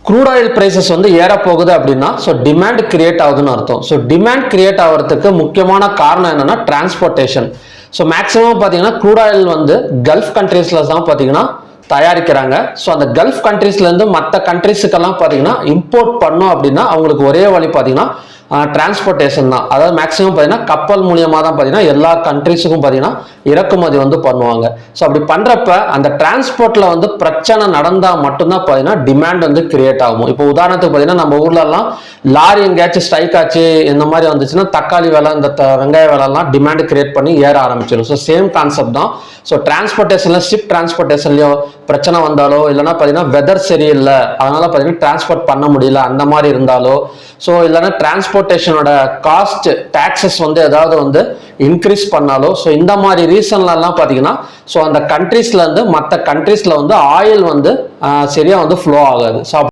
Crude oil prices வந்து ஏற போகுது அப்படின்னா ஸோ டிமாண்ட் கிரியேட் ஆகுதுன்னு அர்த்தம். ஸோ டிமாண்ட் கிரியேட் ஆகிறதுக்கு முக்கியமான காரணம் என்னன்னா டிரான்ஸ்போர்ட்டேஷன். ஸோ மேக்ஸிமம் பார்த்தீங்கன்னா க்ரூட் ஆயில் வந்து கல்ஃப் கண்ட்ரீஸ்ல தான் பார்த்தீங்கன்னா தயாரிக்கிறாங்க. ஸோ அந்த கல்ஃப் கண்ட்ரீஸ்லேருந்து மற்ற கண்ட்ரீஸுக்கெல்லாம் பார்த்தீங்கன்னா இம்போர்ட் பண்ணோம் அப்படின்னா அவங்களுக்கு ஒரே வழி பார்த்தீங்கன்னா டிரான்ஸ்போர்ட்டேஷன் தான். அதாவது மேக்ஸிமம் பார்த்தீங்கன்னா கப்பல் மூலியமாக தான் பார்த்தீங்கன்னா எல்லா கண்ட்ரீஸுக்கும் பார்த்தீங்கன்னா இறக்குமதி வந்து பண்ணுவாங்க. ஸோ அப்படி பண்ணுறப்ப அந்த டிரான்ஸ்போர்ட்டில் வந்து பிரச்சனை நடந்தால் மட்டும்தான் பார்த்தீங்கன்னா டிமாண்ட் வந்து கிரியேட் ஆகும். இப்போ உதாரணத்துக்கு பார்த்தீங்கன்னா நம்ம ஊர்லலாம் லாரி எங்கேயாச்சும் ஸ்ட்ரைக் ஆச்சு இந்த மாதிரி வந்துச்சுன்னா தக்காளி விலை இந்த வெங்காய விலைலாம் டிமாண்ட் கிரியேட் பண்ணி ஏற ஆரம்பிச்சிடும். ஸோ சேம் கான்செப்ட் தான். ஸோ டிரான்ஸ்போர்ட்டேஷனில் ஷிப் டிரான்ஸ்போர்ட்டேஷன்லையோ பிரச்சனை வந்தாலோ இல்லைன்னா பார்த்தீங்கன்னா வெதர் சரியில்லை அதனால பார்த்தீங்கன்னா டிரான்ஸ்போர்ட் பண்ண முடியல அந்த மாதிரி இருந்தாலோ ஸோ இல்லைன்னா டிரான்ஸ்போர்ட்டேஷனோட காஸ்ட் டாக்ஸஸ் வந்து ஏதாவது வந்து இன்க்ரீஸ் பண்ணாலோ ஸோ இந்த மாதிரி ரீசன்லாம் பார்த்தீங்கன்னா ஸோ அந்த கண்ட்ரீஸ்ல இருந்து மற்ற கண்ட்ரீஸ்ல வந்து ஆயில் வந்து சரியா வந்து ஃப்ளோ ஆகாது. ஸோ